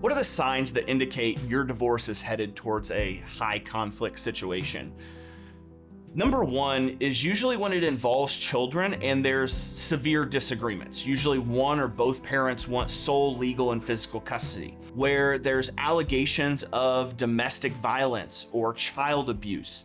What are the signs that indicate your divorce is headed towards a high conflict situation? Number one is usually when it involves children and there's severe disagreements. Usually one or both parents want sole legal and physical custody. Where there's allegations of domestic violence or child abuse.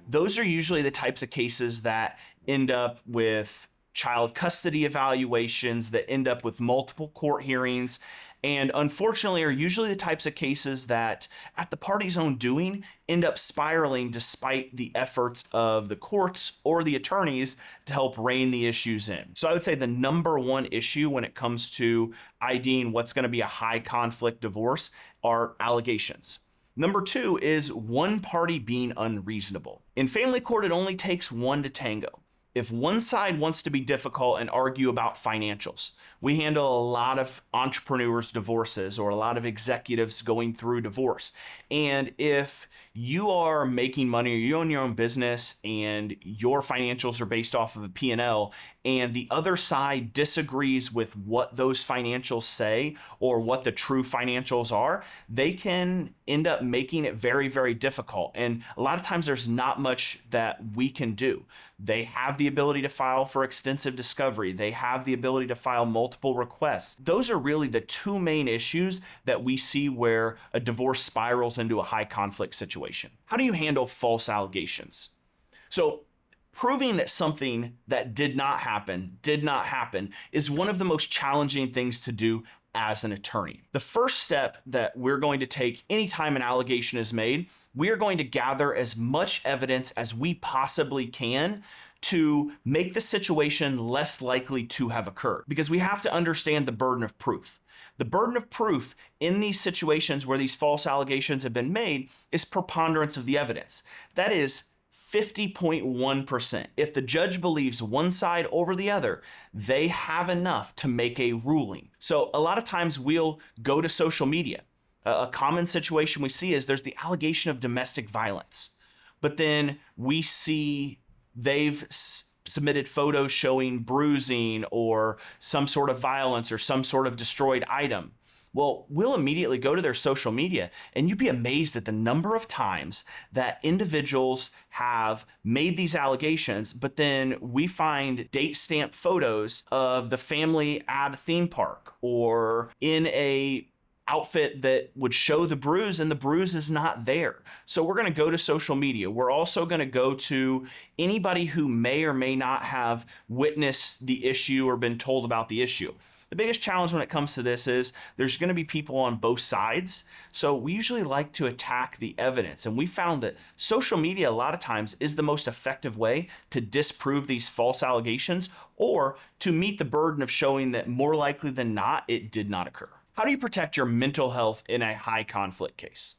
Those are usually the types of cases that end up with child custody evaluations, that end up with multiple court hearings, and unfortunately are usually the types of cases that, at the party's own doing, end up spiraling despite the efforts of the courts or the attorneys to help rein the issues in. So I would say the number one issue when it comes to IDing what's going to be a high conflict divorce are allegations. Number two is one party being unreasonable. In family court, it only takes one to tango. If one side wants to be difficult and argue about financials, we handle a lot of entrepreneurs' divorces or a lot of executives going through divorce. And if you are making money or you own your own business and your financials are based off of a P&L and the other side disagrees with what those financials say or what the true financials are, they can end up making it very, very difficult. And a lot of times there's not much that we can do. They have the ability to file for extensive discovery. They have the ability to file multiple requests. Those are really the two main issues that we see where a divorce spirals into a high conflict situation. How do you handle false allegations? So proving that something that did not happen is one of the most challenging things to do as an attorney. The first step that we're going to take anytime an allegation is made, we are going to gather as much evidence as we possibly can to make the situation less likely to have occurred, because we have to understand the burden of proof. The burden of proof in these situations where these false allegations have been made is preponderance of the evidence. That is 50.1%. If the judge believes one side over the other, they have enough to make a ruling. So a lot of times we'll go to social media. A common situation we see is there's the allegation of domestic violence, but then we see they've submitted photos showing bruising or some sort of violence or some sort of destroyed item. Well, we'll immediately go to their social media and you'd be amazed at the number of times that individuals have made these allegations, but then we find date stamped photos of the family at a theme park or in a outfit that would show the bruise and the bruise is not there. So we're going to go to social media. We're also going to go to anybody who may or may not have witnessed the issue or been told about the issue. The biggest challenge when it comes to this is there's going to be people on both sides. So we usually like to attack the evidence. And we found that social media a lot of times is the most effective way to disprove these false allegations or to meet the burden of showing that more likely than not, it did not occur. How do you protect your mental health in a high conflict case?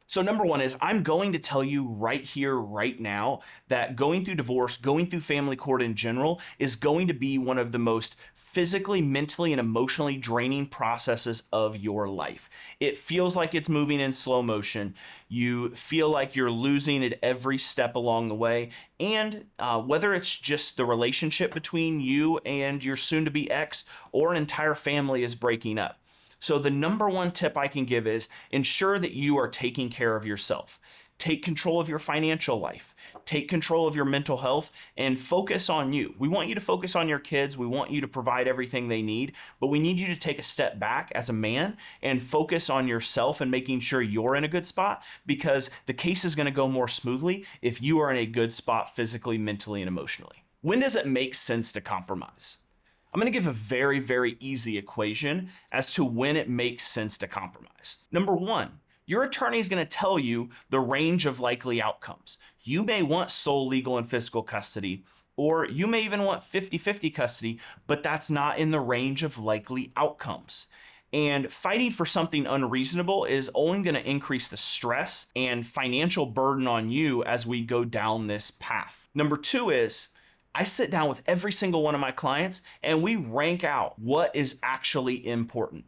So number one is I'm going to tell you right here, right now, that going through divorce, going through family court in general is going to be one of the most physically, mentally, and emotionally draining processes of your life. It feels like it's moving in slow motion. You feel like you're losing at every step along the way. And whether it's just the relationship between you and your soon-to-be ex or an entire family is breaking up. So the number one tip I can give is ensure that you are taking care of yourself. Take control of your financial life. Take control of your mental health and focus on you. We want you to focus on your kids. We want you to provide everything they need, but we need you to take a step back as a man and focus on yourself and making sure you're in a good spot, because the case is going to go more smoothly if you are in a good spot physically, mentally, and emotionally. When does it make sense to compromise? I'm going to give a very, very easy equation as to when it makes sense to compromise. Number one, your attorney is going to tell you the range of likely outcomes. You may want sole legal and physical custody, or you may even want 50-50 custody, but that's not in the range of likely outcomes. And fighting for something unreasonable is only going to increase the stress and financial burden on you as we go down this path. Number two is I sit down with every single one of my clients and we rank out what is actually important.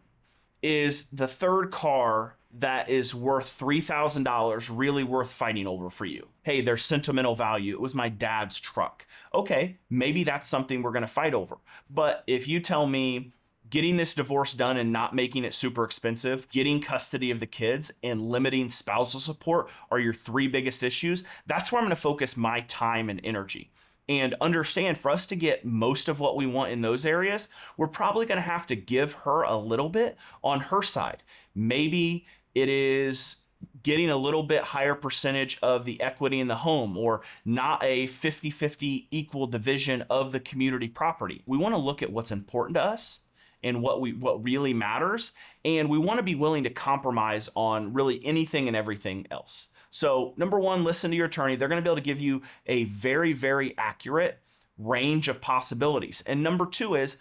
Is the third car that is worth $3,000 really worth fighting over for you? Hey, there's sentimental value. It was my dad's truck. Okay, maybe that's something we're going to fight over. But if you tell me Getting this divorce done and not making it super expensive, getting custody of the kids, and limiting spousal support are your three biggest issues. That's where I'm going to focus my time and energy. And understand, for us to get most of what we want in those areas, we're probably going to have to give her a little bit on her side. Maybe it is getting a little bit higher percentage of the equity in the home, or not a 50-50 equal division of the community property. We want to look at what's important to us and what really matters, and we want to be willing to compromise on really anything and everything else. So number one, listen to your attorney. They're going to be able to give you a very, very accurate range of possibilities. And number two is,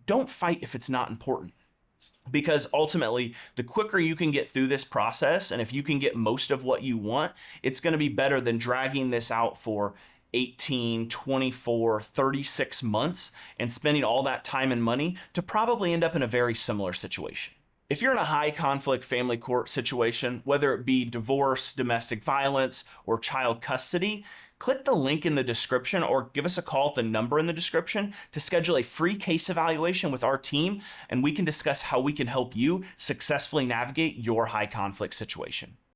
don't fight if it's not important. Because ultimately, the quicker you can get through this process, and if you can get most of what you want, it's going to be better than dragging this out for 18, 24, 36 months and spending all that time and money to probably end up in a very similar situation. If you're in a high conflict family court situation, whether it be divorce, domestic violence, or child custody, click the link in the description or give us a call at the number in the description to schedule a free case evaluation with our team, and we can discuss how we can help you successfully navigate your high conflict situation.